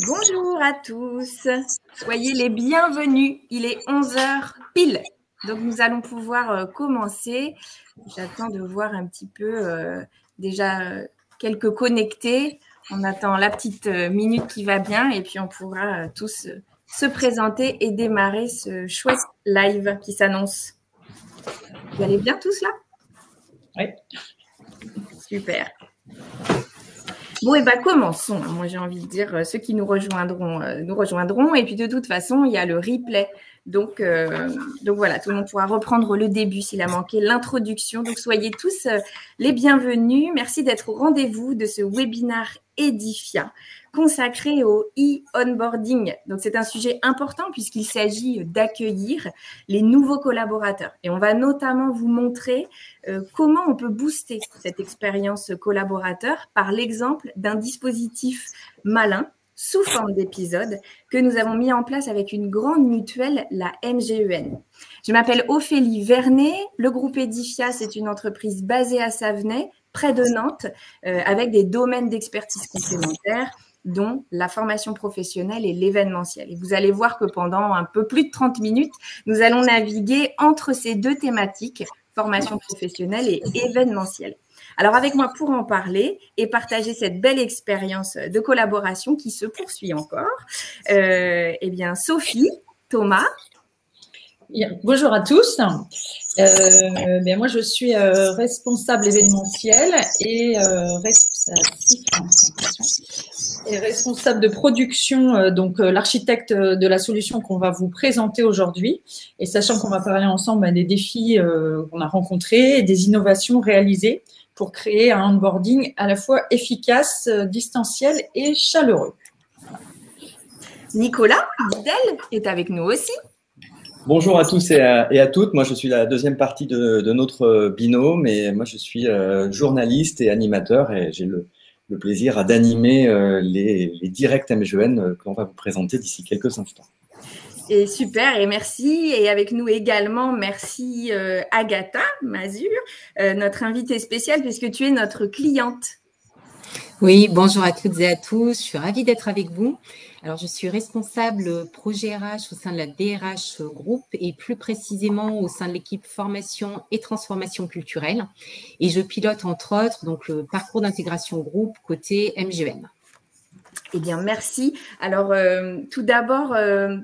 Bonjour à tous, soyez les bienvenus, il est 11 heures pile, donc nous allons pouvoir commencer. J'attends de voir un petit peu déjà quelques connectés, on attend la petite minute qui va bien et puis on pourra tous se présenter et démarrer ce chouette live qui s'annonce. Vous allez bien tous là? Oui. Super. Bon, et bien commençons. Moi, j'ai envie de dire, ceux qui nous rejoindront. Et puis, de toute façon, il y a le replay. Donc voilà, tout le monde pourra reprendre le début s'il a manqué l'introduction. Donc, soyez tous les bienvenus. Merci d'être au rendez-vous de ce webinaire édifiant consacré au e-onboarding. Donc, c'est un sujet important puisqu'il s'agit d'accueillir les nouveaux collaborateurs. Et on va notamment vous montrer comment on peut booster cette expérience collaborateur par l'exemple d'un dispositif malin sous forme d'épisode que nous avons mis en place avec une grande mutuelle, la MGEN. Je m'appelle Ophélie Vernet. Le groupe Edifia, c'est une entreprise basée à Savenay, près de Nantes, avec des domaines d'expertise complémentaires, dont la formation professionnelle et l'événementiel. Et vous allez voir que pendant un peu plus de 30 minutes, nous allons naviguer entre ces deux thématiques, formation professionnelle et événementielle. Alors, avec moi pour en parler et partager cette belle expérience de collaboration qui se poursuit encore, eh bien, Sophie, Thomas. Bonjour à tous. Moi, je suis responsable événementiel et responsable de production, donc l'architecte de la solution qu'on va vous présenter aujourd'hui. Et sachant qu'on va parler ensemble des défis qu'on a rencontrés et des innovations réalisées pour créer un onboarding à la fois efficace, distanciel et chaleureux. Nicolas Didel est avec nous aussi. Bonjour à tous et à toutes. Moi, je suis la deuxième partie de notre binôme et moi, je suis journaliste et animateur et j'ai le plaisir d'animer les directs MGEN que l'on va vous présenter d'ici quelques instants. Et super, et merci. Et avec nous également, merci Agatha Mazur, notre invitée spéciale puisque tu es notre cliente. Oui, bonjour à toutes et à tous. Je suis ravie d'être avec vous. Alors, je suis responsable projet RH au sein de la DRH Group et plus précisément au sein de l'équipe formation et transformation culturelle. Et je pilote entre autres donc le parcours d'intégration groupe côté MGEN. Eh bien, merci. Alors, tout d'abord,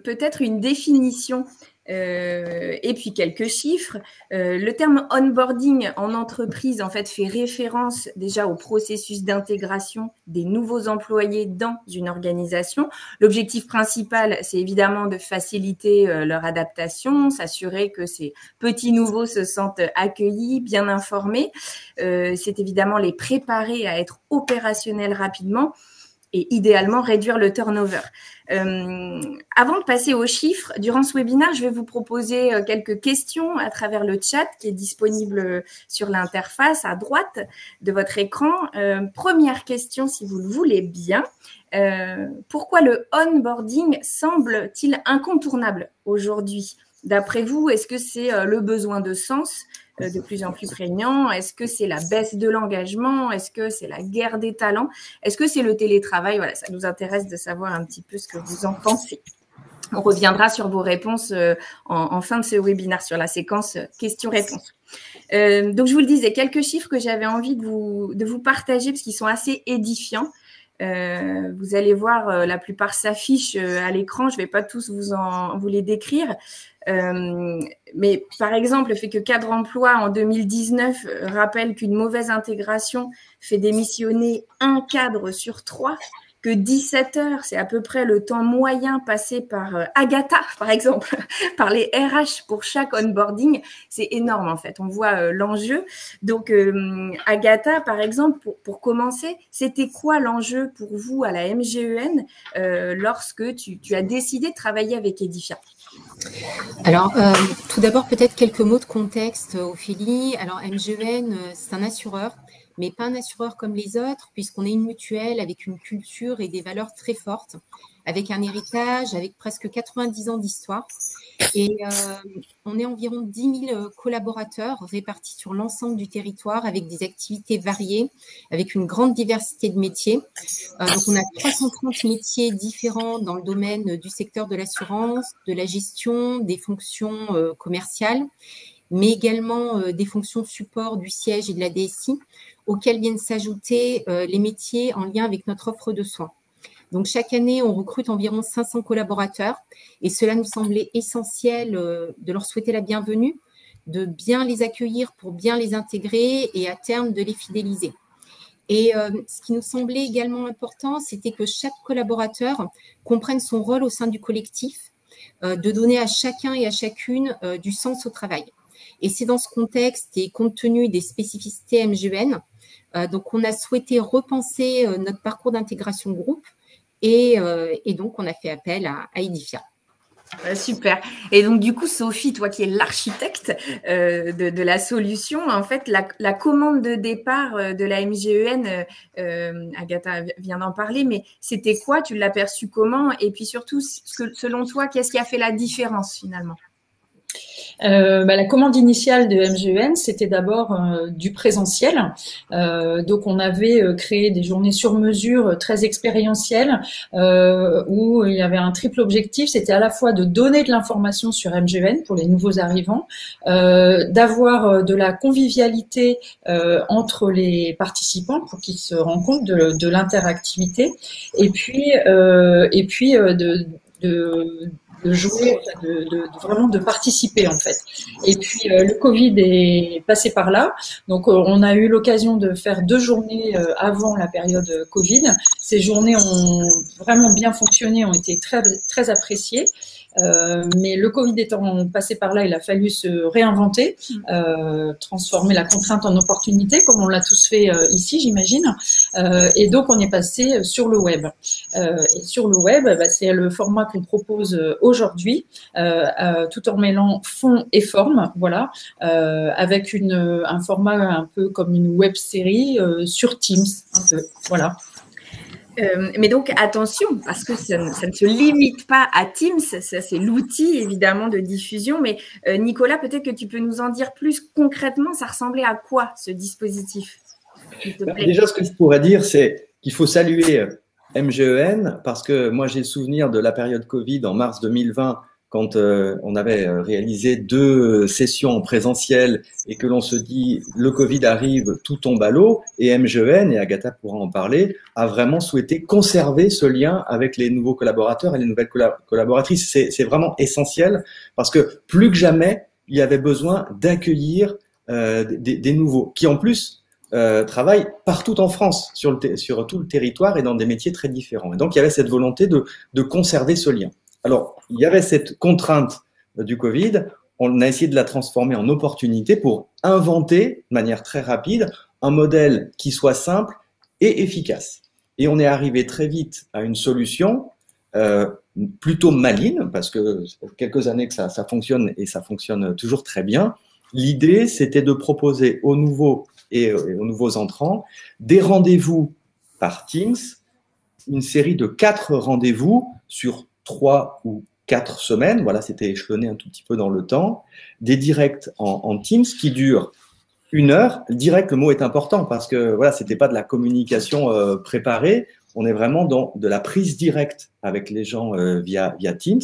peut-être une définition et puis quelques chiffres. Le terme onboarding en entreprise, en fait, fait référence déjà au processus d'intégration des nouveaux employés dans une organisation. L'objectif principal, c'est évidemment de faciliter leur adaptation, s'assurer que ces petits nouveaux se sentent accueillis, bien informés. C'est évidemment les préparer à être opérationnels rapidement et idéalement réduire le turnover. Avant de passer aux chiffres, durant ce webinaire, je vais vous proposer quelques questions à travers le chat qui est disponible sur l'interface à droite de votre écran. Première question, si vous le voulez bien. Pourquoi le onboarding semble-t-il incontournable aujourd'hui? D'après vous, est-ce que c'est le besoin de sens de plus en plus prégnant? Est-ce que c'est la baisse de l'engagement? Est-ce que c'est la guerre des talents? Est-ce que c'est le télétravail? Voilà, ça nous intéresse de savoir un petit peu ce que vous en pensez. On reviendra sur vos réponses en fin de ce webinaire sur la séquence questions-réponses. Donc, je vous le disais, quelques chiffres que j'avais envie de vous partager parce qu'ils sont assez édifiants. Vous allez voir, la plupart s'affichent à l'écran. Je ne vais pas tous vous les décrire. Mais par exemple, le fait que Cadre Emploi en 2019 rappelle qu'une mauvaise intégration fait démissionner un cadre sur 3, que 17 heures, c'est à peu près le temps moyen passé par Agatha, par exemple, par les RH pour chaque onboarding, c'est énorme en fait. On voit l'enjeu. Donc, Agatha, par exemple, pour commencer, c'était quoi l'enjeu pour vous à la MGEN lorsque tu as décidé de travailler avec Edifia? Alors, tout d'abord, peut-être quelques mots de contexte, Ophélie. Alors, MGEN, c'est un assureur mais pas un assureur comme les autres, puisqu'on est une mutuelle avec une culture et des valeurs très fortes, avec un héritage, avec presque 90 ans d'histoire. Et on est environ 10 000 collaborateurs répartis sur l'ensemble du territoire avec des activités variées, avec une grande diversité de métiers. Donc, on a 330 métiers différents dans le domaine du secteur de l'assurance, de la gestion, des fonctions commerciales, mais également des fonctions support du siège et de la DSI, auxquelles viennent s'ajouter les métiers en lien avec notre offre de soins. Donc, chaque année, on recrute environ 500 collaborateurs et cela nous semblait essentiel de leur souhaiter la bienvenue, de bien les accueillir pour bien les intégrer et à terme de les fidéliser. Et ce qui nous semblait également important, c'était que chaque collaborateur comprenne son rôle au sein du collectif, de donner à chacun et à chacune du sens au travail. Et c'est dans ce contexte et compte tenu des spécificités MGEN, donc on a souhaité repenser notre parcours d'intégration groupe et donc on a fait appel à Edifia. Super. Et donc, du coup, Sophie, toi qui es l'architecte de la solution, en fait, la commande de départ de la MGEN, Agatha vient d'en parler, mais c'était quoi? Tu l'as perçu comment? Et puis surtout, selon toi, qu'est-ce qui a fait la différence finalement? La commande initiale de MGEN, c'était d'abord du présentiel. Donc, on avait créé des journées sur mesure très expérientielles où il y avait un triple objectif. C'était à la fois de donner de l'information sur MGEN pour les nouveaux arrivants, d'avoir de la convivialité entre les participants pour qu'ils se rendent compte de l'interactivité, et puis de jouer, vraiment de participer en fait. Et puis le Covid est passé par là, donc on a eu l'occasion de faire 2 journées avant la période Covid. Ces journées ont vraiment bien fonctionné, ont été très très appréciées. Mais le Covid étant passé par là, il a fallu se réinventer, transformer la contrainte en opportunité, comme on l'a tous fait ici, j'imagine. Et donc, on est passé sur le web. Et sur le web, c'est le format qu'on propose aujourd'hui, tout en mêlant fond et forme, voilà, avec un format un peu comme une web série sur Teams, un peu, voilà. Mais donc, attention, parce que ça ne se limite pas à Teams, ça c'est l'outil évidemment de diffusion, mais Nicolas, peut-être que tu peux nous en dire plus concrètement, ça ressemblait à quoi ce dispositif? Déjà, ce que je pourrais dire, c'est qu'il faut saluer MGEN, parce que moi j'ai le souvenir de la période Covid en mars 2020, quand on avait réalisé 2 sessions en présentiel et que l'on se dit le Covid arrive, tout tombe à l'eau, et MGEN, et Agatha pourra en parler, a vraiment souhaité conserver ce lien avec les nouveaux collaborateurs et les nouvelles collaboratrices. C'est vraiment essentiel parce que plus que jamais, il y avait besoin d'accueillir des nouveaux qui en plus travaillent partout en France, sur tout le territoire et dans des métiers très différents. Et donc, il y avait cette volonté de conserver ce lien. Alors, il y avait cette contrainte du Covid, on a essayé de la transformer en opportunité pour inventer de manière très rapide un modèle qui soit simple et efficace. Et on est arrivé très vite à une solution plutôt maligne, parce que ça fait quelques années que ça fonctionne et ça fonctionne toujours très bien. L'idée, c'était de proposer aux nouveaux et aux nouveaux entrants des rendez-vous par Teams, une série de 4 rendez-vous sur 3 ou 4 semaines, voilà, c'était échelonné un tout petit peu dans le temps, des directs en Teams qui durent 1 heure. Direct, le mot est important parce que voilà, c'était pas de la communication préparée, on est vraiment dans de la prise directe avec les gens via Teams.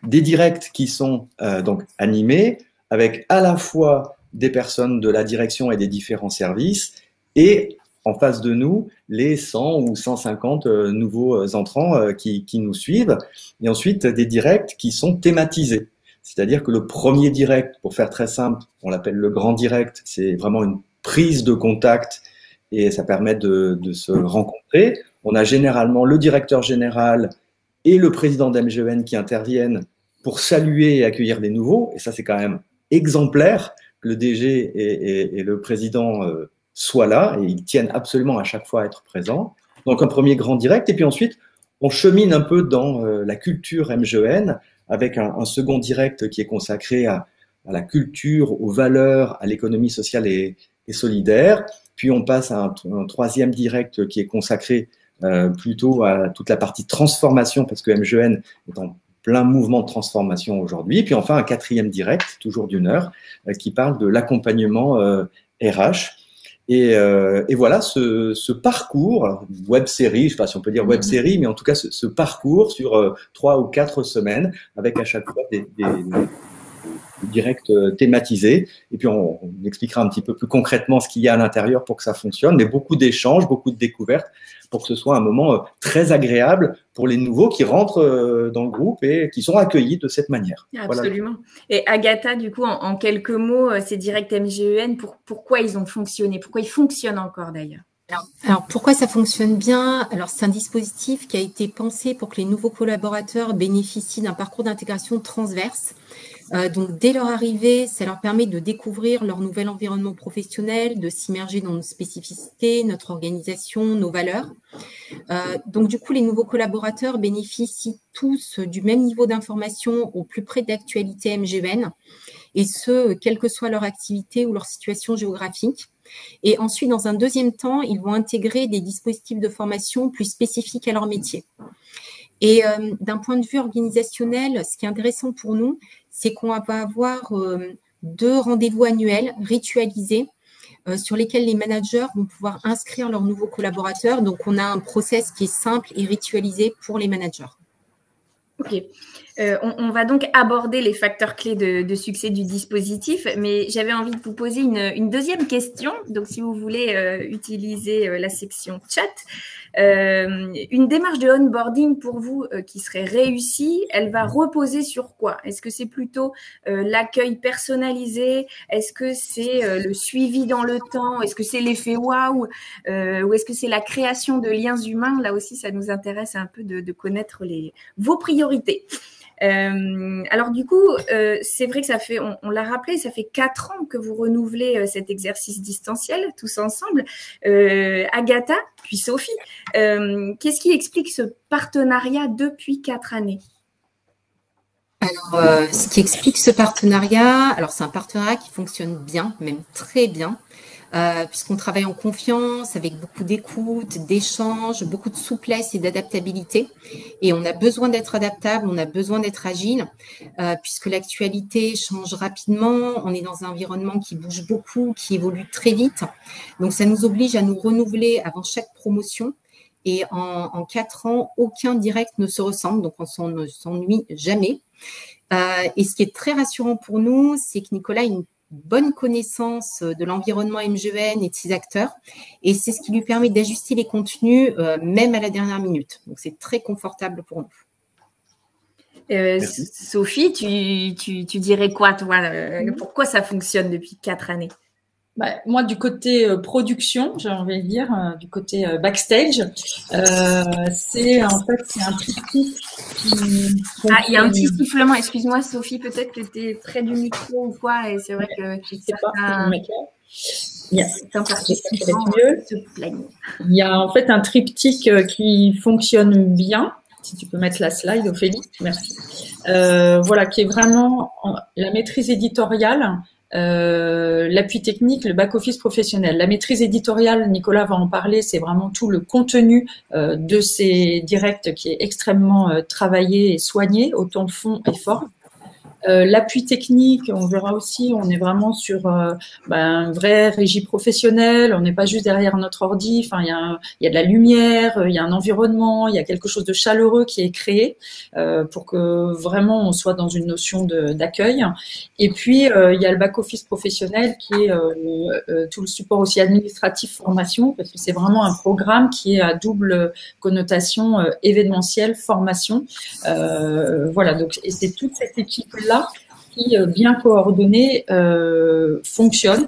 Des directs qui sont donc animés avec à la fois des personnes de la direction et des différents services et en face de nous, les 100 ou 150 nouveaux entrants qui nous suivent. Et ensuite, des directs qui sont thématisés. C'est-à-dire que le premier direct, pour faire très simple, on l'appelle le grand direct, c'est vraiment une prise de contact et ça permet de se rencontrer. On a généralement le directeur général et le président d'MGEN qui interviennent pour saluer et accueillir les nouveaux. Et ça, c'est quand même exemplaire que le DG et le président soient là et ils tiennent absolument à chaque fois à être présents. Donc, un premier grand direct. Et puis ensuite, on chemine un peu dans la culture MGEN avec un second direct qui est consacré à la culture, aux valeurs, à l'économie sociale et et solidaire. Puis on passe à un troisième direct qui est consacré plutôt à toute la partie transformation, parce que MGN est en plein mouvement de transformation aujourd'hui. Puis enfin un quatrième direct, toujours d'1 heure, qui parle de l'accompagnement RH. Et voilà ce parcours, web-série, je ne sais pas si on peut dire web-série, mais en tout cas ce parcours sur 3 ou 4 semaines, avec à chaque fois des directs thématisés. Et puis on expliquera un petit peu plus concrètement ce qu'il y a à l'intérieur pour que ça fonctionne, mais beaucoup d'échanges, beaucoup de découvertes, pour que ce soit un moment très agréable pour les nouveaux qui rentrent dans le groupe et qui sont accueillis de cette manière. Absolument. Voilà. Et Agatha, du coup, en quelques mots, ces directs MGEN, pourquoi ils ont fonctionné? Pourquoi ils fonctionnent encore d'ailleurs? Alors, pourquoi ça fonctionne bien? Alors, c'est un dispositif qui a été pensé pour que les nouveaux collaborateurs bénéficient d'un parcours d'intégration transverse. Donc, dès leur arrivée, ça leur permet de découvrir leur nouvel environnement professionnel, de s'immerger dans nos spécificités, notre organisation, nos valeurs. Donc, du coup, les nouveaux collaborateurs bénéficient tous du même niveau d'information au plus près de l'actualité MGN, et ce, quelle que soit leur activité ou leur situation géographique. Et ensuite, dans un deuxième temps, ils vont intégrer des dispositifs de formation plus spécifiques à leur métier. Et d'un point de vue organisationnel, ce qui est intéressant pour nous, c'est qu'on va avoir 2 rendez-vous annuels ritualisés sur lesquels les managers vont pouvoir inscrire leurs nouveaux collaborateurs. Donc, on a un process qui est simple et ritualisé pour les managers. Ok. On va donc aborder les facteurs clés de succès du dispositif, mais j'avais envie de vous poser une deuxième question. Donc, si vous voulez utiliser la section chat, une démarche de onboarding pour vous qui serait réussie, elle va reposer sur quoi? Est-ce que c'est plutôt l'accueil personnalisé? Est-ce que c'est le suivi dans le temps? Est-ce que c'est l'effet waouh? Ou est-ce que c'est la création de liens humains? Là aussi, ça nous intéresse un peu de connaître vos priorités. Alors du coup, c'est vrai que ça fait, on l'a rappelé, ça fait 4 ans que vous renouvelez cet exercice distanciel tous ensemble. Agatha, puis Sophie, qu'est-ce qui explique ce partenariat depuis 4 années? Alors, ce qui explique ce partenariat, alors c'est un partenariat qui fonctionne bien, même très bien, puisqu'on travaille en confiance, avec beaucoup d'écoute, d'échange, beaucoup de souplesse et d'adaptabilité. Et on a besoin d'être adaptable, on a besoin d'être agile, puisque l'actualité change rapidement, on est dans un environnement qui bouge beaucoup, qui évolue très vite. Donc, ça nous oblige à nous renouveler avant chaque promotion. Et en 4 ans, aucun direct ne se ressemble, donc on ne s'ennuie jamais. Et ce qui est très rassurant pour nous, c'est que Nicolas a une bonne connaissance de l'environnement MGN et de ses acteurs, et c'est ce qui lui permet d'ajuster les contenus même à la dernière minute. Donc, c'est très confortable pour nous. Sophie, tu dirais quoi, toi? Pourquoi ça fonctionne depuis 4 années? Moi, du côté production, j'ai envie de dire, du côté backstage, c'est un triptyque qui… Ah, il y a un petit sifflement. Excuse-moi, Sophie, peut-être que tu es près du micro ou quoi, et c'est vrai que je sais pas. Il y a en fait un triptyque qui fonctionne bien. Si tu peux mettre la slide, Ophélie, merci. Voilà, qui est vraiment la maîtrise éditoriale. L'appui technique, le back-office professionnel. La maîtrise éditoriale, Nicolas va en parler, c'est vraiment tout le contenu de ces directs qui est extrêmement travaillé et soigné, autant fond et forme. L'appui technique, on verra aussi, on est vraiment sur un vrai régie professionnel, on n'est pas juste derrière notre ordi, enfin, il y a de la lumière, il y a un environnement, il y a quelque chose de chaleureux qui est créé pour que vraiment on soit dans une notion d'accueil. Et puis, il y a le back-office professionnel qui est tout le support aussi administratif, formation, parce que c'est vraiment un programme qui est à double connotation événementielle, formation. Voilà, donc, et c'est toute cette équipe-là qui, bien coordonnée, fonctionne.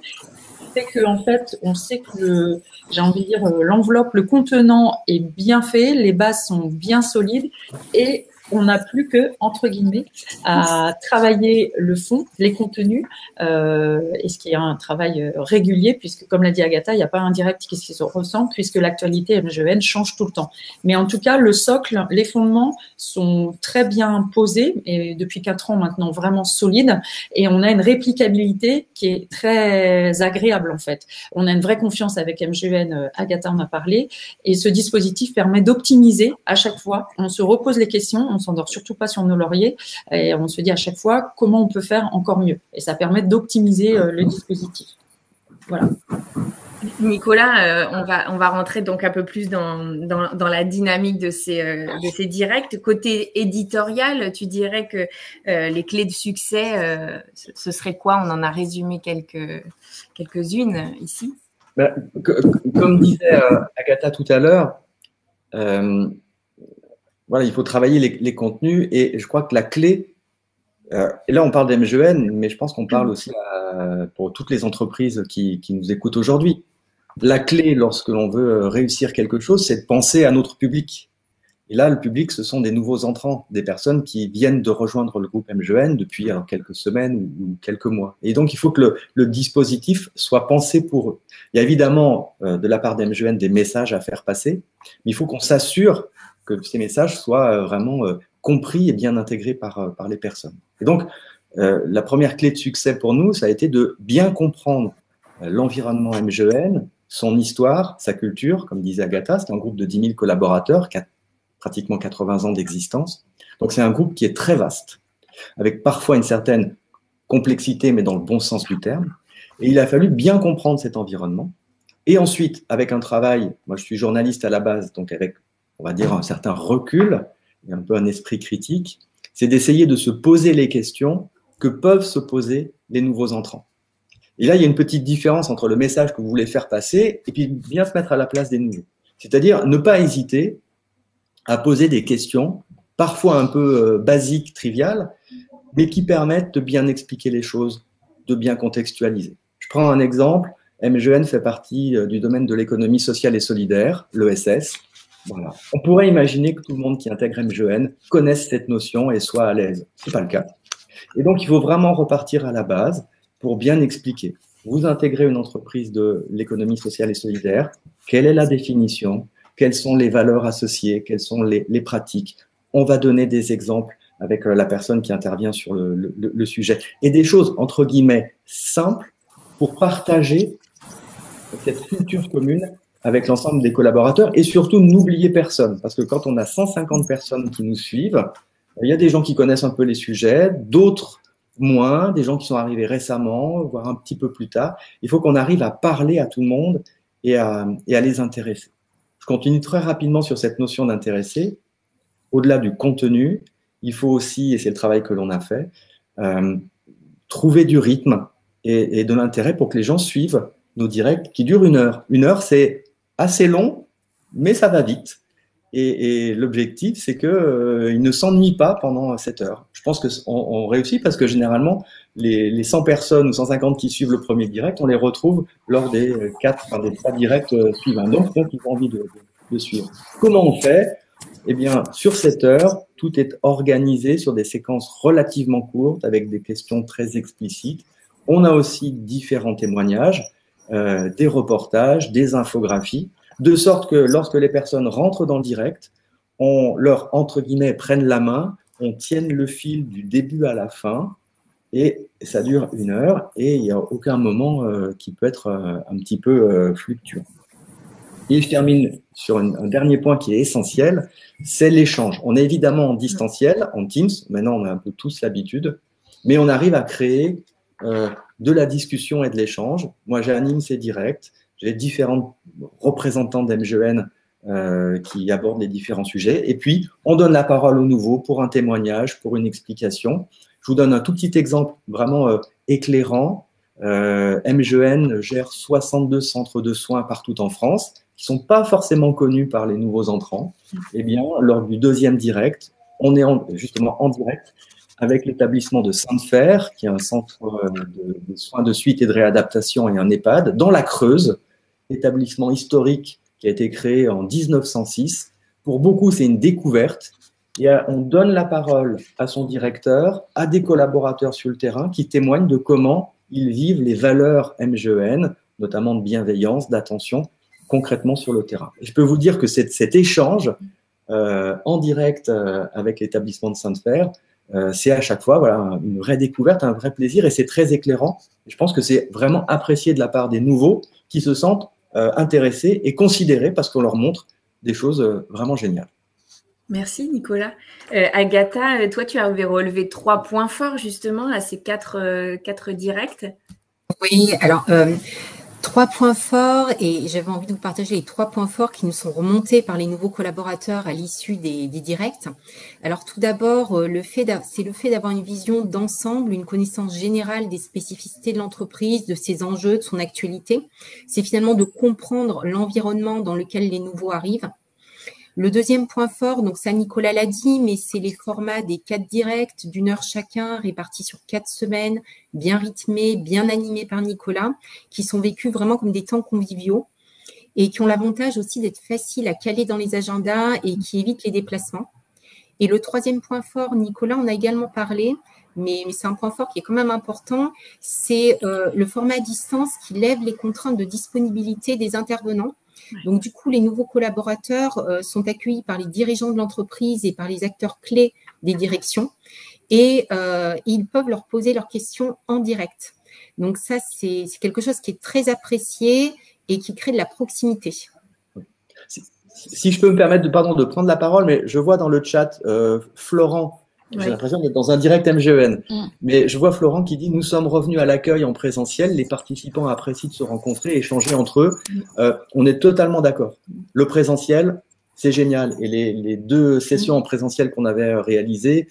C'est que en fait, on sait que j'ai envie de dire l'enveloppe, le contenant est bien fait, les bases sont bien solides et on n'a plus que, entre guillemets, à travailler le fond, les contenus, et ce qui est un travail régulier, puisque, comme l'a dit Agatha, il n'y a pas un direct qui se ressemble, puisque l'actualité MGEN change tout le temps. Mais en tout cas, le socle, les fondements sont très bien posés, et depuis 4 ans maintenant, vraiment solides, et on a une réplicabilité qui est très agréable, en fait. On a une vraie confiance avec MGEN, Agatha en a parlé, et ce dispositif permet d'optimiser à chaque fois. On se repose les questions, on s'endort surtout pas sur nos lauriers et on se dit à chaque fois comment on peut faire encore mieux. Et ça permet d'optimiser le dispositif. Voilà. Nicolas, on va rentrer donc un peu plus dans la dynamique de ces directs. Côté éditorial, tu dirais que les clés de succès, ce serait quoi? On en a résumé quelques-unes ici. Comme disait Agatha tout à l'heure, voilà, il faut travailler les contenus et je crois que la clé, et là on parle d'MGEN, mais je pense qu'on parle aussi pour toutes les entreprises qui nous écoutent aujourd'hui. La clé lorsque l'on veut réussir quelque chose, c'est de penser à notre public. Et là, le public, ce sont des nouveaux entrants, des personnes qui viennent de rejoindre le groupe MGEN depuis quelques semaines ou quelques mois. Et donc, il faut que le dispositif soit pensé pour eux. Il y a évidemment, de la part d'MGEN, des messages à faire passer, mais il faut qu'on s'assure que ces messages soient vraiment compris et bien intégrés par les personnes. Et donc, la première clé de succès pour nous, ça a été de bien comprendre l'environnement MGEN, son histoire, sa culture. Comme disait Agatha, c'est un groupe de 10 000 collaborateurs, pratiquement 80 ans d'existence. Donc, c'est un groupe qui est très vaste, avec parfois une certaine complexité, mais dans le bon sens du terme. Et il a fallu bien comprendre cet environnement. Et ensuite, avec un travail, moi je suis journaliste à la base, donc avec, on va dire, un certain recul, et un peu un esprit critique, c'est d'essayer de se poser les questions que peuvent se poser les nouveaux entrants. Et là, il y a une petite différence entre le message que vous voulez faire passer et puis bien se mettre à la place des nouveaux. C'est-à-dire ne pas hésiter à poser des questions, parfois un peu basiques, triviales, mais qui permettent de bien expliquer les choses, de bien contextualiser. Je prends un exemple. MGEN fait partie du domaine de l'économie sociale et solidaire, l'ESS. Voilà. On pourrait imaginer que tout le monde qui intègre MGEN connaisse cette notion et soit à l'aise. Ce n'est pas le cas. Et donc, il faut vraiment repartir à la base pour bien expliquer. Vous intégrez une entreprise de l'économie sociale et solidaire. Quelle est la définition? Quelles sont les valeurs associées? Quelles sont les pratiques? On va donner des exemples avec la personne qui intervient sur le sujet. Et des choses, entre guillemets, simples pour partager cette culture commune avec l'ensemble des collaborateurs. Et surtout, n'oubliez personne. Parce que quand on a 150 personnes qui nous suivent, il y a des gens qui connaissent un peu les sujets, d'autres moins, des gens qui sont arrivés récemment, voire un petit peu plus tard. Il faut qu'on arrive à parler à tout le monde et à les intéresser. Je continue très rapidement sur cette notion d'intéresser. Au-delà du contenu, il faut aussi, et c'est le travail que l'on a fait, trouver du rythme et de l'intérêt pour que les gens suivent nos directs qui durent 1 heure. 1 heure, c'est assez long, mais ça va vite. Et l'objectif, c'est qu'ils ne s'ennuient pas pendant cette heure. Je pense qu'on réussit parce que généralement, les 100 personnes ou 150 qui suivent le premier direct, on les retrouve lors des 3 directs suivants. Donc, ils ont envie de suivre. Comment on fait? Eh bien, sur cette heure, tout est organisé sur des séquences relativement courtes avec des questions très explicites. On a aussi différents témoignages, des reportages, des infographies, de sorte que lorsque les personnes rentrent dans le direct, on leur, entre guillemets, prenne la main, on tienne le fil du début à la fin, et ça dure 1 heure, et il n'y a aucun moment qui peut être un petit peu fluctuant. Et je termine sur un dernier point qui est essentiel, c'est l'échange. On est évidemment en distanciel, en Teams, maintenant on a un peu tous l'habitude, mais on arrive à créer de la discussion et de l'échange. Moi, j'anime ces directs, j'ai différents représentants d'MGEN qui abordent les différents sujets, et puis on donne la parole aux nouveaux pour un témoignage, pour une explication. Je vous donne un tout petit exemple vraiment éclairant. MGEN gère 62 centres de soins partout en France, qui ne sont pas forcément connus par les nouveaux entrants. Eh bien, lors du 2e direct, on est justement en direct avec l'établissement de Sainte-Fère, qui est un centre de soins de suite et de réadaptation et un EHPAD, dans la Creuse, établissement historique qui a été créé en 1906. Pour beaucoup, c'est une découverte. on donne la parole à son directeur, à des collaborateurs sur le terrain qui témoignent de comment ils vivent les valeurs MGEN, notamment de bienveillance, d'attention, concrètement sur le terrain. Et je peux vous dire que cet échange en direct avec l'établissement de Sainte-Fère, c'est à chaque fois une vraie découverte, un vrai plaisir, et c'est très éclairant. Et je pense que c'est vraiment apprécié de la part des nouveaux qui se sentent intéressés et considérés parce qu'on leur montre des choses vraiment géniales. Merci Nicolas. Agatha, toi tu avais relevé 3 points forts justement à ces 4 directs. Oui, alors 3 points forts, et j'avais envie de vous partager les 3 points forts qui nous sont remontés par les nouveaux collaborateurs à l'issue des directs. Alors tout d'abord, c'est le fait d'avoir une vision d'ensemble, une connaissance générale des spécificités de l'entreprise, de ses enjeux, de son actualité. C'est finalement de comprendre l'environnement dans lequel les nouveaux arrivent. Le deuxième point fort, donc ça Nicolas l'a dit, mais c'est les formats des 4 directs d'1 heure chacun, répartis sur 4 semaines, bien rythmés, bien animés par Nicolas, qui sont vécus vraiment comme des temps conviviaux et qui ont l'avantage aussi d'être faciles à caler dans les agendas et qui évitent les déplacements. Et le troisième point fort, Nicolas en a également parlé, mais c'est un point fort qui est quand même important, c'est le format à distance qui lève les contraintes de disponibilité des intervenants. Donc, du coup, les nouveaux collaborateurs sont accueillis par les dirigeants de l'entreprise et par les acteurs clés des directions et ils peuvent leur poser leurs questions en direct. Donc, ça, c'est quelque chose qui est très apprécié et qui crée de la proximité. Si je peux me permettre de prendre la parole, mais je vois dans le chat Florent. J'ai l'impression d'être dans un direct MGEN. Mais je vois Florent qui dit « Nous sommes revenus à l'accueil en présentiel. Les participants apprécient de se rencontrer, échanger entre eux. » On est totalement d'accord. Le présentiel, c'est génial. Et les 2 sessions en présentiel qu'on avait réalisées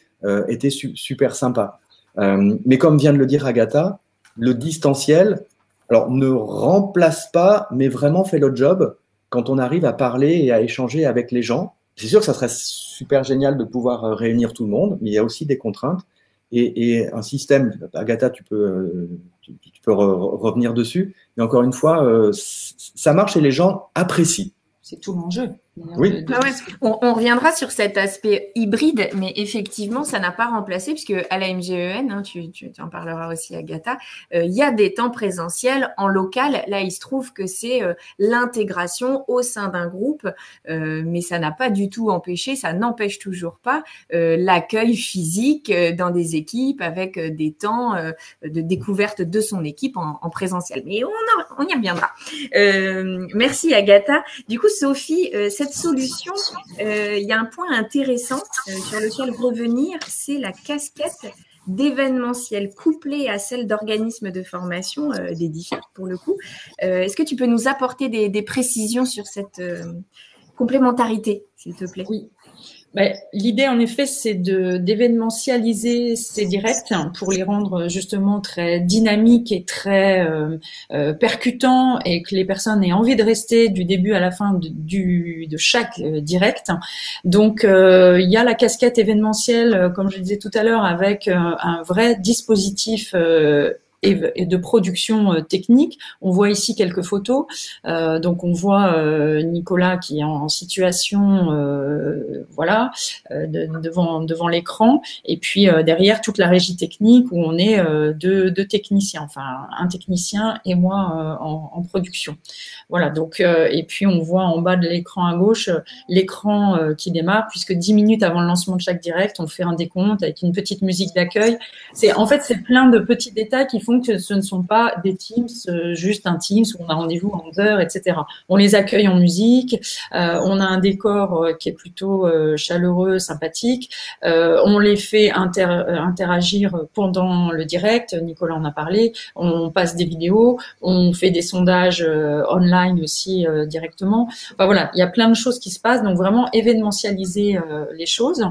étaient super sympas. Mais comme vient de le dire Agatha, le distanciel, alors ne remplace pas, mais vraiment fait le job quand on arrive à parler et à échanger avec les gens. C'est sûr que ça serait super génial de pouvoir réunir tout le monde, mais il y a aussi des contraintes et un système. Agatha, tu peux revenir dessus. Mais encore une fois, ça marche et les gens apprécient. C'est tout l'enjeu. Oui. On reviendra sur cet aspect hybride, mais effectivement, ça n'a pas remplacé, puisque à la MGEN, tu en parleras aussi, Agatha, il y a des temps présentiels en local. Là, il se trouve que c'est l'intégration au sein d'un groupe, mais ça n'a pas du tout empêché, ça n'empêche toujours pas l'accueil physique dans des équipes avec des temps de découverte de son équipe en présentiel. Mais on y reviendra. Merci, Agatha. Du coup, Sophie, cette solution, il y a un point intéressant sur lequel revenir, c'est la casquette d'événementiel couplée à celle d'organismes de formation, des DIFIC pour le coup. Est-ce que tu peux nous apporter des précisions sur cette complémentarité, s'il te plaît? Oui. L'idée, en effet, c'est d'événementialiser ces directs pour les rendre justement très dynamiques et très percutants et que les personnes aient envie de rester du début à la fin de chaque direct. Donc, il y a la casquette événementielle, comme je disais tout à l'heure, avec un vrai dispositif et de production technique. On voit ici quelques photos. Donc on voit Nicolas qui est en situation, devant l'écran, et puis derrière toute la régie technique où on est deux techniciens, enfin un technicien et moi en production. Voilà. Donc et puis on voit en bas de l'écran à gauche l'écran qui démarre, puisque 10 minutes avant le lancement de chaque direct, on fait un décompte avec une petite musique d'accueil. C'est plein de petits détails qui font que ce ne sont pas des Teams, juste un Teams où on a rendez-vous à 11h, etc. On les accueille en musique, on a un décor qui est plutôt chaleureux, sympathique, on les fait interagir pendant le direct, Nicolas en a parlé, on passe des vidéos, on fait des sondages online aussi directement. Enfin voilà, il y a plein de choses qui se passent, donc vraiment événementialiser les choses.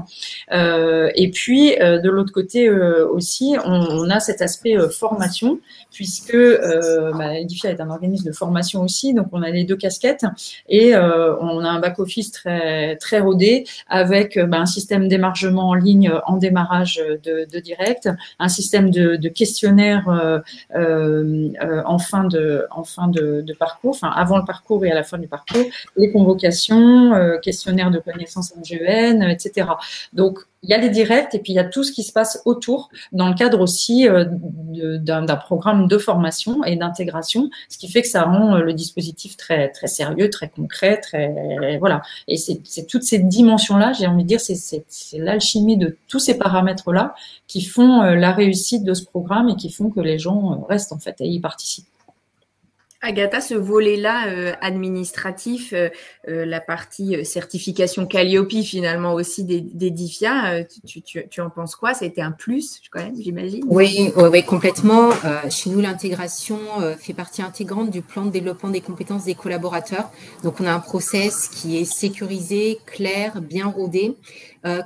Et puis de l'autre côté aussi, on a cet aspect formation formation, puisque Edifia est un organisme de formation aussi, donc on a les deux casquettes et on a un back-office très rodé avec un système d'émargement en ligne en démarrage de direct, un système de questionnaire en fin de parcours, enfin avant le parcours et à la fin du parcours, les convocations, questionnaire de connaissances MGEN, etc. Donc, il y a les directs et puis il y a tout ce qui se passe autour dans le cadre aussi d'un programme de formation et d'intégration, ce qui fait que ça rend le dispositif très, très sérieux, très concret, voilà. Et c'est toutes ces dimensions-là, j'ai envie de dire, c'est l'alchimie de tous ces paramètres-là qui font la réussite de ce programme et qui font que les gens restent en fait et y participent. Agatha, ce volet-là administratif, la partie certification Calliope finalement aussi des DIFIA, tu en penses quoi? Ça a été un plus quand même, j'imagine? Oui, complètement. Chez nous, l'intégration fait partie intégrante du plan de développement des compétences des collaborateurs. Donc, on a un process qui est sécurisé, clair, bien rodé.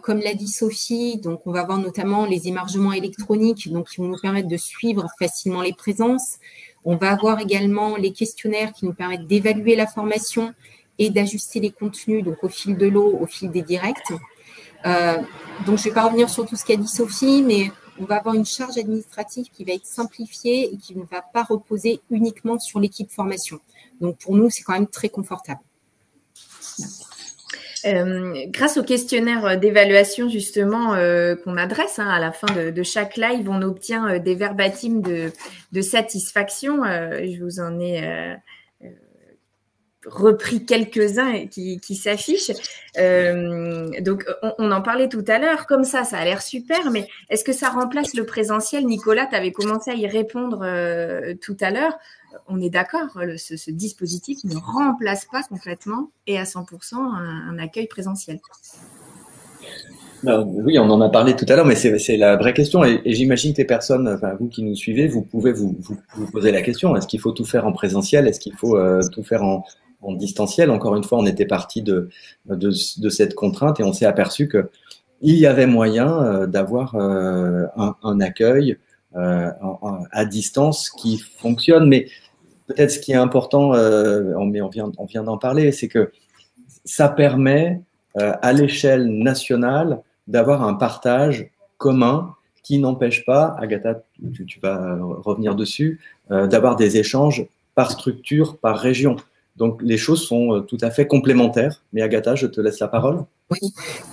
Comme l'a dit Sophie, donc on va avoir notamment les émargements électroniques, donc qui vont nous permettre de suivre facilement les présences. On va avoir également les questionnaires qui nous permettent d'évaluer la formation et d'ajuster les contenus, donc au fil de l'eau, au fil des directs. Donc, je ne vais pas revenir sur tout ce qu'a dit Sophie, mais on va avoir une charge administrative qui va être simplifiée et qui ne va pas reposer uniquement sur l'équipe formation. Donc, pour nous, c'est quand même très confortable. Grâce au questionnaire d'évaluation justement qu'on adresse à la fin de chaque live, on obtient des verbatims de satisfaction. Je vous en ai repris quelques-uns qui s'affichent. Donc, on en parlait tout à l'heure. Comme ça a l'air super, mais est-ce que ça remplace le présentiel? Nicolas, tu avais commencé à y répondre tout à l'heure. On est d'accord, ce dispositif ne remplace pas complètement et à 100% un accueil présentiel. Oui, on en a parlé tout à l'heure, mais c'est la vraie question. Et j'imagine que les personnes, enfin vous qui nous suivez, vous pouvez vous poser la question. Est-ce qu'il faut tout faire en présentiel? Est-ce qu'il faut tout faire en distanciel? Encore une fois, on était parti de cette contrainte et on s'est aperçu que il y avait moyen d'avoir un accueil à distance qui fonctionne. Mais peut-être ce qui est important, on vient d'en parler, c'est que ça permet à l'échelle nationale d'avoir un partage commun qui n'empêche pas, Agatha, tu vas revenir dessus, d'avoir des échanges par structure, par région. Donc, les choses sont tout à fait complémentaires. Mais Agatha, je te laisse la parole.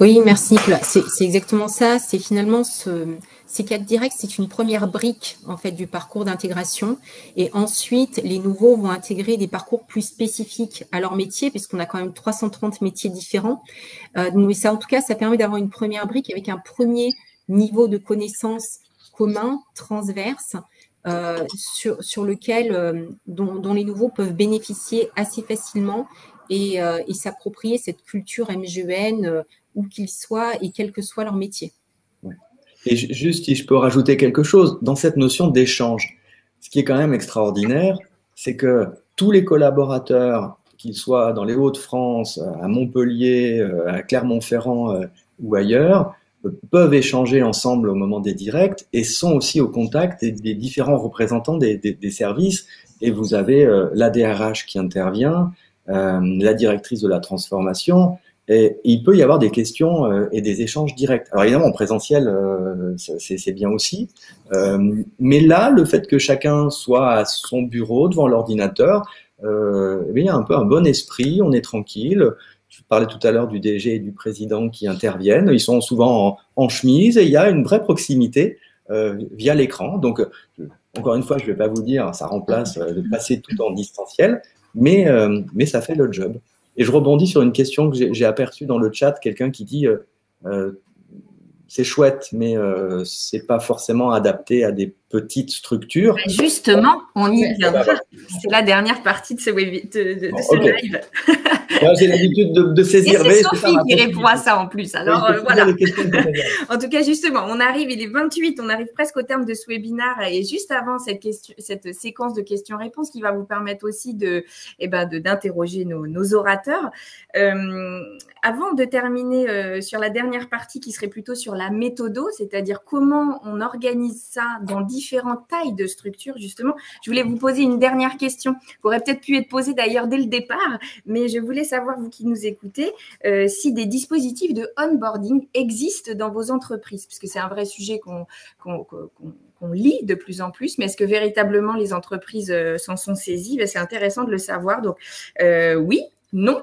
Oui, merci Nicolas. C'est exactement ça. C'est finalement ces 4 directs, c'est une première brique en fait du parcours d'intégration. Et ensuite, les nouveaux vont intégrer des parcours plus spécifiques à leur métier, puisqu'on a quand même 330 métiers différents. Mais ça, en tout cas, ça permet d'avoir une première brique avec un premier niveau de connaissances commun, transverse, sur lequel dont les nouveaux peuvent bénéficier assez facilement et s'approprier cette culture MGEN où qu'ils soient et quel que soit leur métier. Ouais. Et juste si je peux rajouter quelque chose, dans cette notion d'échange, ce qui est quand même extraordinaire, c'est que tous les collaborateurs, qu'ils soient dans les Hauts-de-France, à Montpellier, à Clermont-Ferrand ou ailleurs, peuvent échanger ensemble au moment des directs et sont aussi au contact des différents représentants des services. Et vous avez la DRH qui intervient, la directrice de la transformation, et il peut y avoir des questions et des échanges directs. Alors évidemment, en présentiel, c'est bien aussi, mais là, le fait que chacun soit à son bureau, devant l'ordinateur, il y a un peu un bon esprit, on est tranquille. Je parlais tout à l'heure du DG et du président qui interviennent. Ils sont souvent en chemise et il y a une vraie proximité via l'écran. Donc, encore une fois, je ne vais pas vous dire, ça remplace de passer tout en distanciel, mais ça fait le job. Et je rebondis sur une question que j'ai aperçue dans le chat, quelqu'un qui dit c'est chouette, mais c'est pas forcément adapté à des petites structures. Justement, on y viendra. C'est la dernière partie de ce live. Moi, j'ai l'habitude de saisir. Et c'est Sophie qui répond à ça en plus. Alors voilà. En tout cas, justement, on arrive, il est 28, on arrive presque au terme de ce webinaire et juste avant cette séquence de questions-réponses qui va vous permettre aussi d'interroger nos orateurs. avant de terminer sur la dernière partie qui serait plutôt sur la méthodo, c'est-à-dire comment on organise ça dans différentes tailles de structures, justement, je voulais vous poser une dernière question qui aurait peut-être pu être posée d'ailleurs dès le départ, mais je voulais savoir, vous qui nous écoutez, si des dispositifs de onboarding existent dans vos entreprises, puisque c'est un vrai sujet qu'on lit de plus en plus, mais est-ce que véritablement les entreprises s'en sont saisies? Ben, c'est intéressant de le savoir. Donc, oui, non,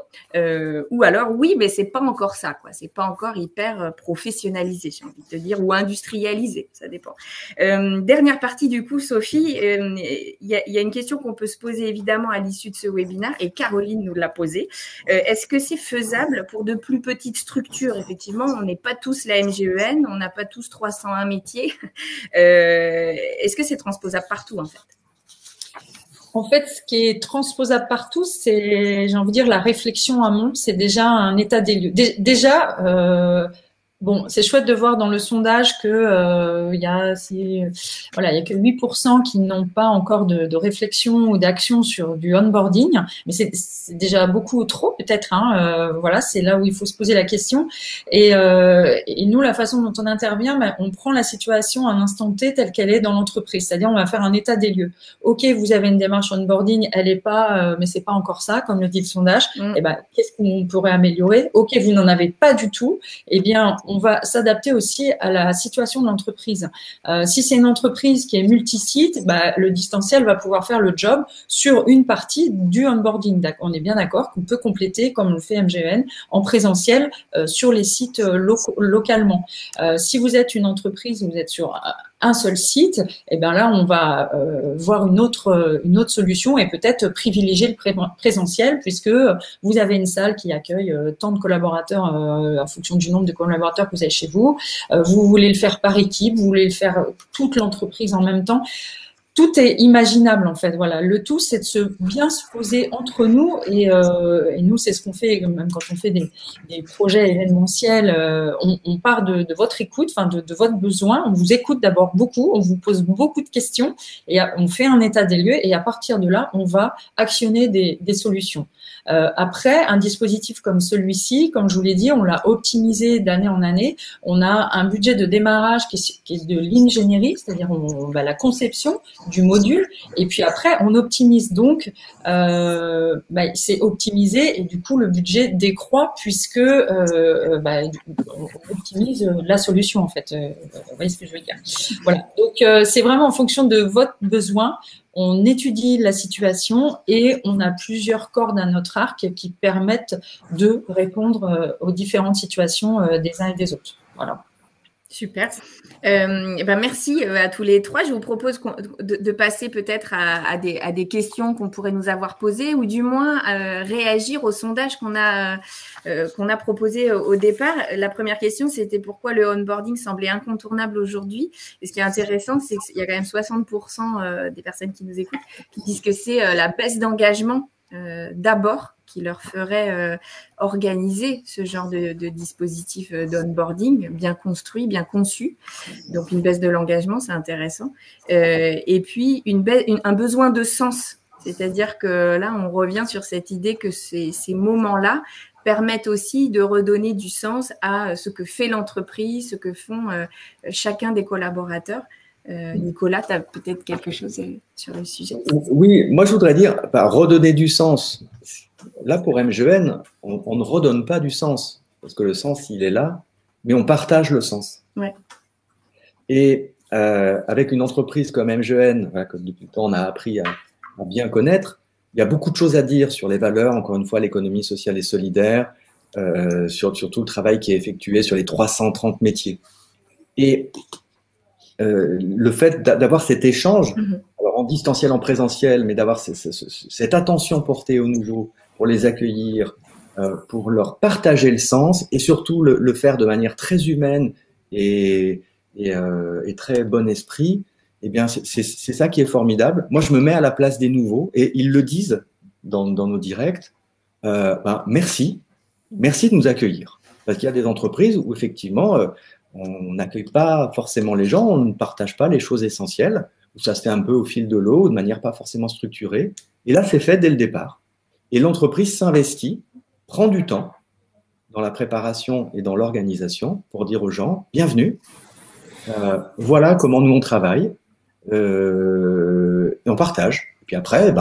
ou alors oui, mais c'est pas encore ça, quoi. C'est pas encore hyper professionnalisé, j'ai envie de te dire, ou industrialisé, ça dépend. Dernière partie du coup, Sophie, il y a une question qu'on peut se poser évidemment à l'issue de ce webinaire, et Caroline nous l'a posée. Est-ce que c'est faisable pour de plus petites structures? Effectivement, on n'est pas tous la MGEN, on n'a pas tous 301 métiers. Est-ce que c'est transposable partout en fait? En fait, ce qui est transposable partout, c'est, j'ai envie de dire, la réflexion amont, c'est déjà un état des lieux. Bon, c'est chouette de voir dans le sondage que il y a que 8% qui n'ont pas encore de réflexion ou d'action sur du onboarding, mais c'est déjà beaucoup trop peut-être. Voilà, c'est là où il faut se poser la question. Et nous, la façon dont on intervient, on prend la situation à un instant T telle qu'elle est dans l'entreprise, c'est-à-dire on va faire un état des lieux. Ok, vous avez une démarche onboarding, elle est pas, mais c'est pas encore ça, comme le dit le sondage. Et ben, qu'est-ce qu'on pourrait améliorer? Ok, vous n'en avez pas du tout. Eh bien, on va s'adapter aussi à la situation de l'entreprise. Si c'est une entreprise qui est multisite, le distanciel va pouvoir faire le job sur une partie du onboarding. On est bien d'accord qu'on peut compléter, comme le fait MGEN, en présentiel sur les sites localement. Si vous êtes une entreprise, vous êtes sur un seul site, et bien là, on va voir une autre solution et peut-être privilégier le présentiel puisque vous avez une salle qui accueille tant de collaborateurs en fonction du nombre de collaborateurs que vous avez chez vous. Vous voulez le faire par équipe, vous voulez le faire toute l'entreprise en même temps. Tout est imaginable en fait. Voilà, le tout c'est de bien se poser entre nous et nous c'est ce qu'on fait même quand on fait des projets événementiels. On part de votre écoute, enfin de votre besoin. On vous écoute d'abord beaucoup, on vous pose beaucoup de questions et on fait un état des lieux et à partir de là on va actionner des solutions. Après, un dispositif comme celui-ci, comme je vous l'ai dit, on l'a optimisé d'année en année. On a un budget de démarrage qui est de l'ingénierie, c'est-à-dire la conception du module. Et puis après, on optimise donc. C'est optimisé et du coup, le budget décroît puisque on optimise la solution en fait. Vous voyez ce que je veux dire? Voilà. Donc, c'est vraiment en fonction de votre besoin. On étudie la situation et on a plusieurs cordes à notre arc qui permettent de répondre aux différentes situations des uns et des autres. Voilà. Super. Merci à tous les trois. Je vous propose de passer peut-être à des questions qu'on pourrait nous avoir posées ou du moins réagir au sondage qu'on a proposé au départ. La première question, c'était pourquoi le onboarding semblait incontournable aujourd'hui. Et ce qui est intéressant, c'est qu'il y a quand même 60% des personnes qui nous écoutent qui disent que c'est la baisse d'engagement d'abord qui leur ferait organiser ce genre de dispositif d'onboarding bien construit, bien conçu. Donc, une baisse de l'engagement, c'est intéressant. Et puis, un besoin de sens. C'est-à-dire que là, on revient sur cette idée que ces moments-là permettent aussi de redonner du sens à ce que fait l'entreprise, ce que font chacun des collaborateurs. Nicolas, tu as peut-être quelque chose sur le sujet? Oui, moi je voudrais dire, redonner du sens. Là, pour MGEN, on ne redonne pas du sens, parce que le sens, il est là, mais on partage le sens. Ouais. Et avec une entreprise comme MGEN, que depuis le temps on a appris à bien connaître, il y a beaucoup de choses à dire sur les valeurs, encore une fois, l'économie sociale et solidaire, sur tout le travail qui est effectué sur les 330 métiers. Et le fait d'avoir cet échange, alors en distanciel, en présentiel, mais d'avoir cette attention portée aux nouveaux, pour les accueillir, pour leur partager le sens et surtout le faire de manière très humaine et très bon esprit, eh bien, c'est ça qui est formidable. Moi, je me mets à la place des nouveaux et ils le disent dans nos directs. Merci de nous accueillir. Parce qu'il y a des entreprises où effectivement, on n'accueille pas forcément les gens, on ne partage pas les choses essentielles, où ça se fait un peu au fil de l'eau, de manière pas forcément structurée. Et là, c'est fait dès le départ. Et l'entreprise s'investit, prend du temps dans la préparation et dans l'organisation pour dire aux gens, bienvenue, voilà comment nous on travaille, et on partage. Et puis après,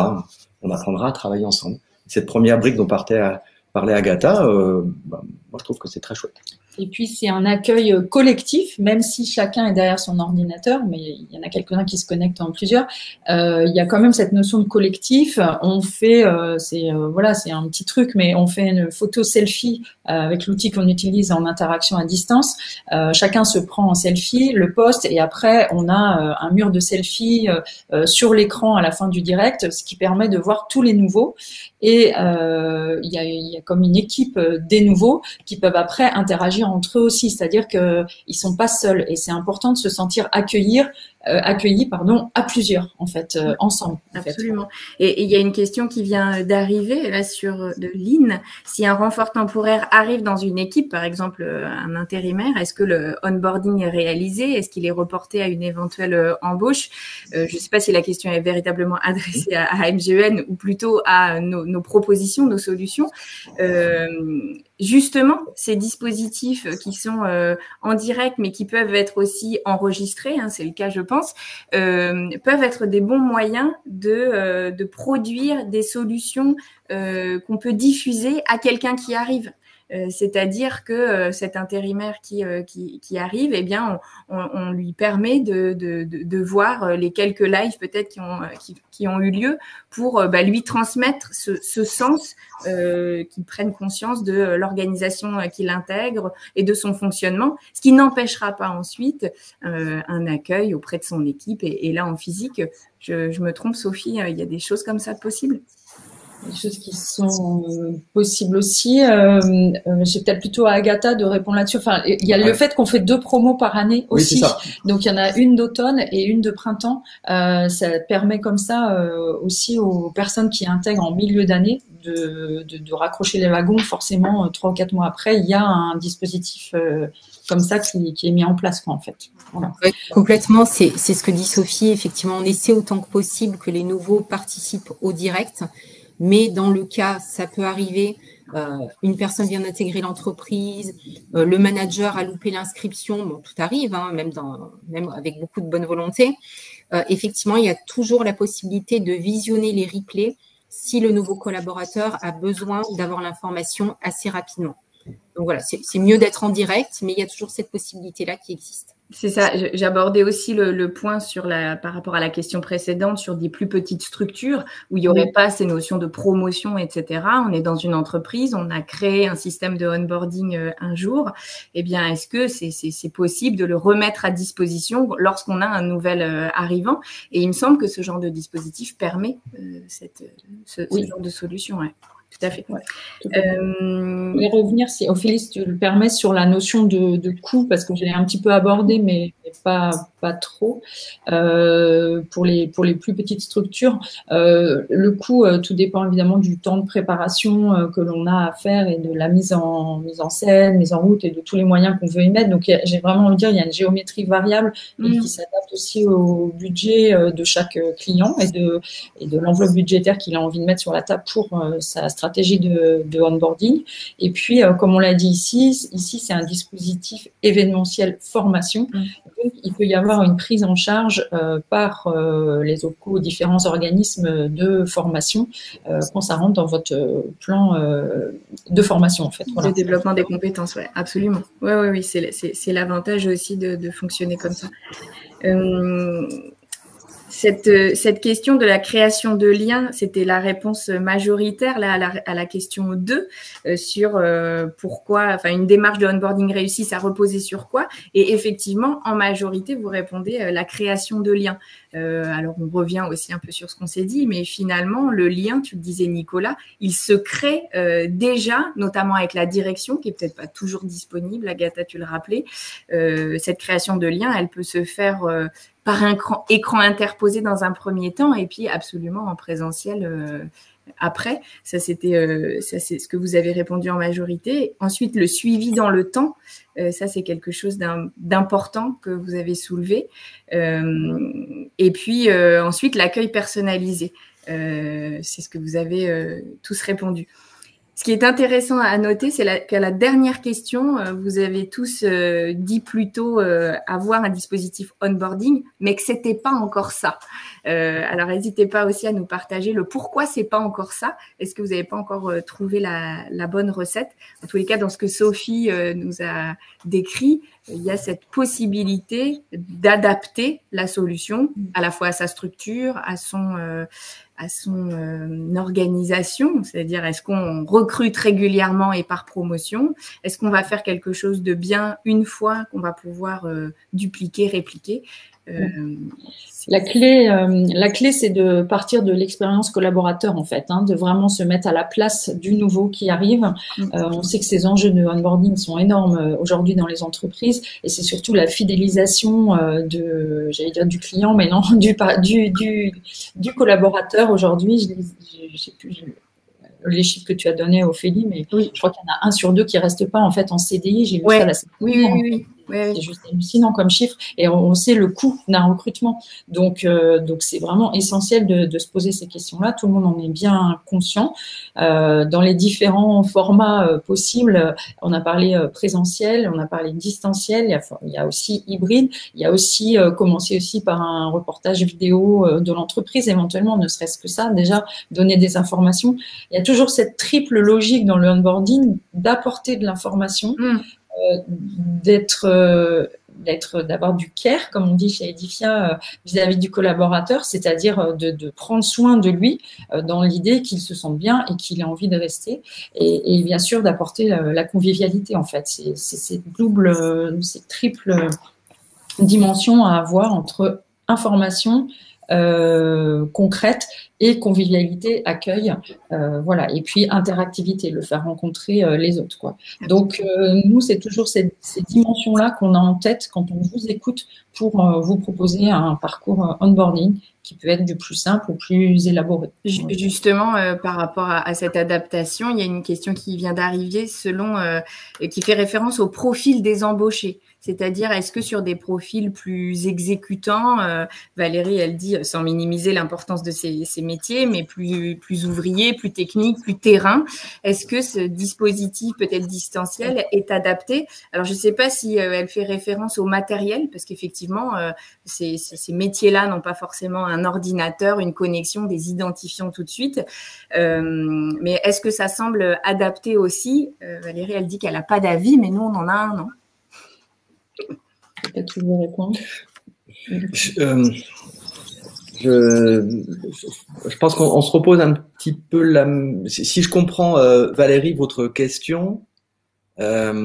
on apprendra à travailler ensemble. Cette première brique dont parlait Agatha, moi je trouve que c'est très chouette. Et puis, c'est un accueil collectif, même si chacun est derrière son ordinateur, mais il y en a quelques-uns qui se connectent en plusieurs. Il y a quand même cette notion de collectif. On fait, c'est un petit truc, mais on fait une photo selfie avec l'outil qu'on utilise en interaction à distance. Chacun se prend en selfie, le poste, et après, on a un mur de selfie sur l'écran à la fin du direct, ce qui permet de voir tous les nouveaux. Et il y a comme une équipe des nouveaux qui peuvent après interagir entre eux aussi, c'est-à-dire qu'ils sont pas seuls et c'est important de se sentir accueillis à plusieurs en fait, ensemble. Absolument. Et il y a une question qui vient d'arriver là de Lynn. Si un renfort temporaire arrive dans une équipe, par exemple un intérimaire, est-ce que le onboarding est réalisé? Est-ce qu'il est reporté à une éventuelle embauche? Je ne sais pas si la question est véritablement adressée à MGEN ou plutôt à nos propositions, nos solutions. Justement, ces dispositifs qui sont en direct, mais qui peuvent être aussi enregistrés, hein, c'est le cas, je pense, peuvent être des bons moyens de produire des solutions qu'on peut diffuser à quelqu'un qui arrive. C'est-à-dire que cet intérimaire qui arrive, eh bien, on lui permet de voir les quelques lives peut-être qui ont eu lieu pour lui transmettre ce sens, qu'il prenne conscience de l'organisation qu'il intègre et de son fonctionnement, ce qui n'empêchera pas ensuite un accueil auprès de son équipe. Et là, en physique, je me trompe, Sophie, il y a des choses comme ça possibles? Des choses qui sont possibles aussi. C'est peut-être plutôt à Agatha de répondre là-dessus. Enfin, il y a le fait qu'on fait 2 promos par année aussi. Oui, donc, il y en a une d'automne et une de printemps. Ça permet comme ça aussi aux personnes qui intègrent en milieu d'année de raccrocher les wagons. Forcément, 3 ou 4 mois après, il y a un dispositif comme ça qui est mis en place, quoi, en fait. Voilà. Ouais, complètement, c'est ce que dit Sophie. Effectivement, on essaie autant que possible que les nouveaux participent au direct. Mais dans le cas, ça peut arriver, une personne vient d'intégrer l'entreprise, le manager a loupé l'inscription, bon, tout arrive, hein, même avec beaucoup de bonne volonté. Effectivement, il y a toujours la possibilité de visionner les replays si le nouveau collaborateur a besoin d'avoir l'information assez rapidement. Donc voilà, c'est mieux d'être en direct, mais il y a toujours cette possibilité-là qui existe. C'est ça, j'abordais aussi le point par rapport à la question précédente sur des plus petites structures où il n'y aurait pas ces notions de promotion, etc. On est dans une entreprise, on a créé un système de onboarding un jour. Eh bien, est-ce que c'est possible de le remettre à disposition lorsqu'on a un nouvel arrivant? Et il me semble que ce genre de dispositif permet ce genre de solution. Ouais. Tout à fait. Ouais, je vais revenir, si Ophélie, si tu le permets, sur la notion de coût, parce que je l'ai un petit peu abordé, mais pas trop. Pour les plus petites structures, le coût, tout dépend évidemment du temps de préparation que l'on a à faire et de la mise en scène, mise en route et de tous les moyens qu'on veut y mettre. Donc, j'ai vraiment envie de dire, il y a une géométrie variable qui s'adapte aussi au budget de chaque client et de l'enveloppe budgétaire qu'il a envie de mettre sur la table pour sa stratégie de onboarding. Et puis, comme on l'a dit ici, c'est un dispositif événementiel formation. Donc, il peut y avoir une prise en charge par les OPCO, différents organismes de formation quand ça rentre dans votre plan de formation, en fait. Voilà. Le développement des compétences, ouais, absolument. Oui, c'est l'avantage aussi de fonctionner comme ça. Cette question de la création de liens, c'était la réponse majoritaire là, à la question 2 sur pourquoi, enfin une démarche de onboarding réussie, ça reposait sur quoi? Et effectivement, en majorité, vous répondez la création de liens. Alors, on revient aussi un peu sur ce qu'on s'est dit, mais finalement, le lien, tu le disais Nicolas, il se crée déjà, notamment avec la direction, qui est peut-être pas toujours disponible. Agatha, tu le rappelais. Cette création de lien, elle peut se faire par un écran interposé dans un premier temps et puis absolument en présentiel après. Ça, c'est ce que vous avez répondu en majorité. Ensuite, le suivi dans le temps, ça, c'est quelque chose d'important que vous avez soulevé. Et puis, ensuite, l'accueil personnalisé. C'est ce que vous avez tous répondu. Ce qui est intéressant à noter, c'est qu'à la dernière question, vous avez tous dit plutôt avoir un dispositif onboarding, mais que c'était pas encore ça. Alors, n'hésitez pas aussi à nous partager le pourquoi c'est pas encore ça. Est-ce que vous n'avez pas encore trouvé la bonne recette? En tous les cas, dans ce que Sophie nous a décrit, il y a cette possibilité d'adapter la solution à la fois à sa structure, à son organisation, c'est-à-dire est-ce qu'on recrute régulièrement et par promotion, est-ce qu'on va faire quelque chose de bien une fois qu'on va pouvoir dupliquer, répliquer. La clé, c'est de partir de l'expérience collaborateur en fait, de vraiment se mettre à la place du nouveau qui arrive. On sait que ces enjeux de onboarding sont énormes aujourd'hui dans les entreprises et c'est surtout la fidélisation j'allais dire du client, mais non, du collaborateur aujourd'hui. Je sais plus les chiffres que tu as donnés, Ophélie, mais oui. Je crois qu'il y en a 1 sur 2 qui reste pas en fait en CDI. J'ai lu ça la semaine dernière. Oui. C'est juste hallucinant comme chiffre et on sait le coût d'un recrutement. Donc c'est vraiment essentiel de se poser ces questions-là. Tout le monde en est bien conscient. Dans les différents formats possibles, on a parlé présentiel, on a parlé distanciel, il y a aussi hybride, il y a aussi commencer aussi par un reportage vidéo de l'entreprise éventuellement, ne serait-ce que ça, déjà donner des informations. Il y a toujours cette logique dans le onboarding d'apporter de l'information. D'avoir du care, comme on dit chez Edifia, vis-à-vis du collaborateur, c'est-à-dire de prendre soin de lui dans l'idée qu'il se sente bien et qu'il ait envie de rester, et bien sûr d'apporter la convivialité en fait. C'est cette triple dimension à avoir entre information concrète et convivialité, accueil, voilà, et puis interactivité, le faire rencontrer les autres, quoi. Donc nous, c'est toujours ces dimensions-là qu'on a en tête quand on vous écoute pour vous proposer un parcours onboarding qui peut être du plus simple au plus élaboré. Justement, par rapport à cette adaptation, il y a une question qui vient d'arriver qui fait référence au profil des embauchés. C'est-à-dire, est-ce que sur des profils plus exécutants, Valérie, elle dit, sans minimiser l'importance de ces métiers, mais plus ouvriers, plus techniques, plus terrain, est-ce que ce dispositif peut-être distanciel est adapté? Alors, je ne sais pas si elle fait référence au matériel, parce qu'effectivement, ces métiers-là n'ont pas forcément un ordinateur, une connexion, des identifiants tout de suite. Mais est-ce que ça semble adapté aussi? Valérie, elle dit qu'elle n'a pas d'avis, mais nous, on en a un, non? Peut-être que tu veux répondre. Je pense qu'on se repose un petit peu si je comprends, Valérie, votre question, est-ce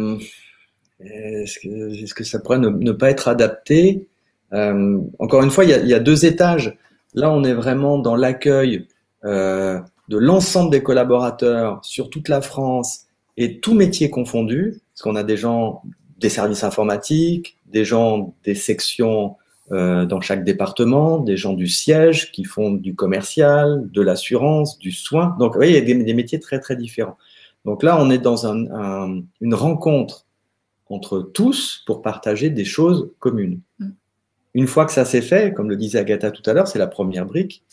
que ça pourrait ne pas être adapté? Encore une fois, il y a 2 étages. Là, on est vraiment dans l'accueil de l'ensemble des collaborateurs sur toute la France et tous métiers confondus, parce qu'on a des gens des services informatiques, des gens des sections dans chaque département, des gens du siège qui font du commercial, de l'assurance, du soin. Donc, vous voyez, il y a des métiers très, très différents. Donc là, on est dans une rencontre entre tous pour partager des choses communes. Une fois que ça s'est fait, comme le disait Agatha tout à l'heure, c'est la première brique.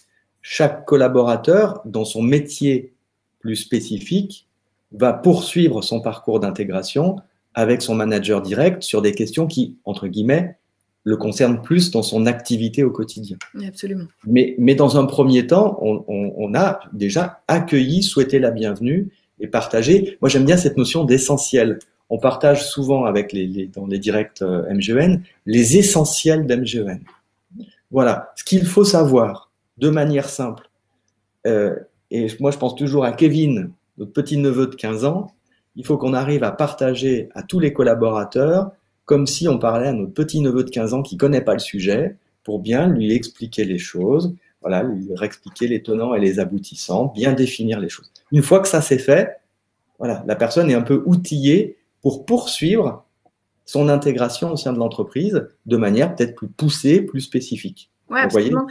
Chaque collaborateur, dans son métier plus spécifique, va poursuivre son parcours d'intégration avec son manager direct sur des questions qui, entre guillemets, le concernent plus dans son activité au quotidien. Absolument. Mais dans un premier temps, on a déjà accueilli, souhaité la bienvenue et partagé. Moi, j'aime bien cette notion d'essentiel. On partage souvent avec dans les directs MGEN les essentiels d'MGEN. Voilà, ce qu'il faut savoir de manière simple. Et moi, je pense toujours à Kevin, notre petit neveu de 15 ans. Il faut qu'on arrive à partager à tous les collaborateurs comme si on parlait à notre petit neveu de 15 ans qui connaît pas le sujet, pour bien lui expliquer les choses, voilà, lui réexpliquer les tenants et les aboutissants, bien définir les choses. Une fois que ça c'est fait, voilà, la personne est un peu outillée pour poursuivre son intégration au sein de l'entreprise de manière peut-être plus poussée, plus spécifique. Oui, absolument.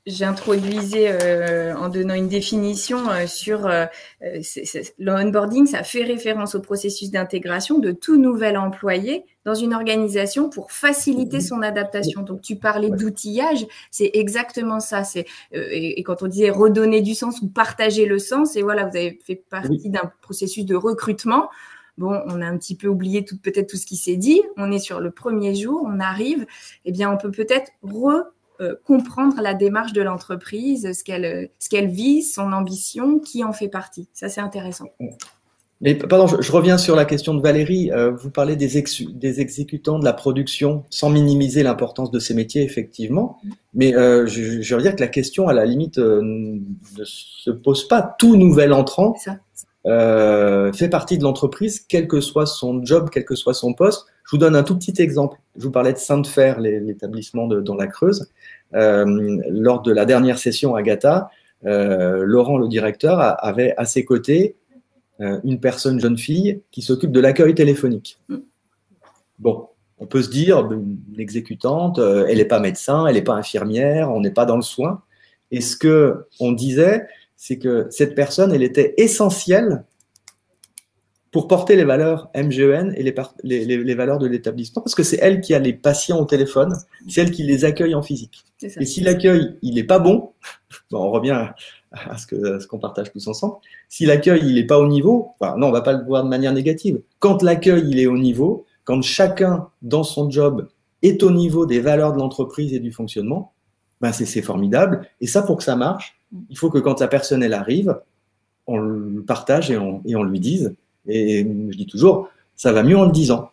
j'introduisais en donnant une définition sur le onboarding, ça fait référence au processus d'intégration de tout nouvel employé dans une organisation pour faciliter son adaptation. Donc, tu parlais d'outillage, c'est exactement ça. Et quand on disait redonner du sens ou partager le sens, et voilà, vous avez fait partie d'un processus de recrutement. Bon, on a un petit peu oublié peut-être tout ce qui s'est dit. On est sur le premier jour, on arrive. Eh bien, on peut peut-être comprendre la démarche de l'entreprise, ce qu'elle vise, son ambition, qui en fait partie. Ça, c'est intéressant. Mais pardon, je reviens sur la question de Valérie. Vous parlez des exécutants de la production, sans minimiser l'importance de ces métiers, effectivement. Mais je veux dire que la question, à la limite, ne se pose pas. Tout nouvel entrant fait partie de l'entreprise, quel que soit son job, quel que soit son poste. Je vous donne un tout petit exemple. Je vous parlais de Sainte-Fer, l'établissement dans la Creuse. Lors de la dernière session à Gata, Laurent, le directeur, avait à ses côtés une personne, jeune fille, qui s'occupe de l'accueil téléphonique. Bon, on peut se dire, une exécutante, elle n'est pas médecin, elle n'est pas infirmière, on n'est pas dans le soin. Et ce qu'on disait, c'est que cette personne, elle était essentielle pour porter les valeurs MGEN et les valeurs de l'établissement, parce que c'est elle qui a les patients au téléphone, c'est elle qui les accueille en physique. Et si l'accueil, il n'est pas bon, on revient à ce qu'on partage tous ensemble, si l'accueil, il n'est pas au niveau, non, on ne va pas le voir de manière négative. Quand l'accueil, il est au niveau, quand chacun, dans son job, est au niveau des valeurs de l'entreprise et du fonctionnement, c'est formidable. Et ça, pour que ça marche, il faut que quand la personne, elle arrive, on le partage et on lui dise. Et je dis toujours, ça va mieux en le disant.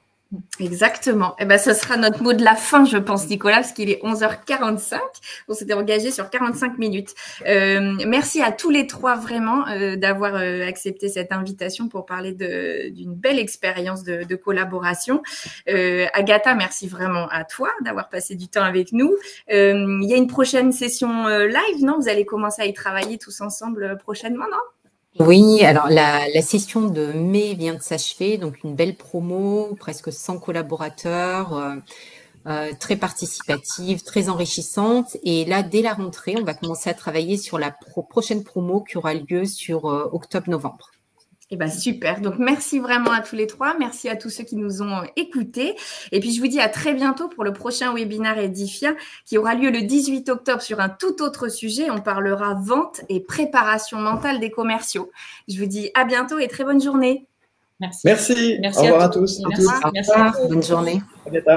Exactement. Eh ben, ce sera notre mot de la fin, je pense, Nicolas, parce qu'il est 11h45. On s'était engagé sur 45 minutes. Merci à tous les trois, vraiment, d'avoir accepté cette invitation pour parler d'une belle expérience de collaboration. Agatha, merci vraiment à toi d'avoir passé du temps avec nous. Il y a une prochaine session live, non? Vous allez commencer à y travailler tous ensemble prochainement, non? Oui, alors la session de mai vient de s'achever, donc une belle promo, presque 100 collaborateurs, très participative, très enrichissante. Et là, dès la rentrée, on va commencer à travailler sur la prochaine promo qui aura lieu sur octobre-novembre. Eh ben super. Donc, merci vraiment à tous les trois. Merci à tous ceux qui nous ont écoutés. Et puis, je vous dis à très bientôt pour le prochain webinaire Edifia qui aura lieu le 18 octobre sur un tout autre sujet. On parlera vente et préparation mentale des commerciaux. Je vous dis à bientôt et très bonne journée. Merci. Au revoir à tous. Merci. Au revoir. Bonne journée. À bientôt.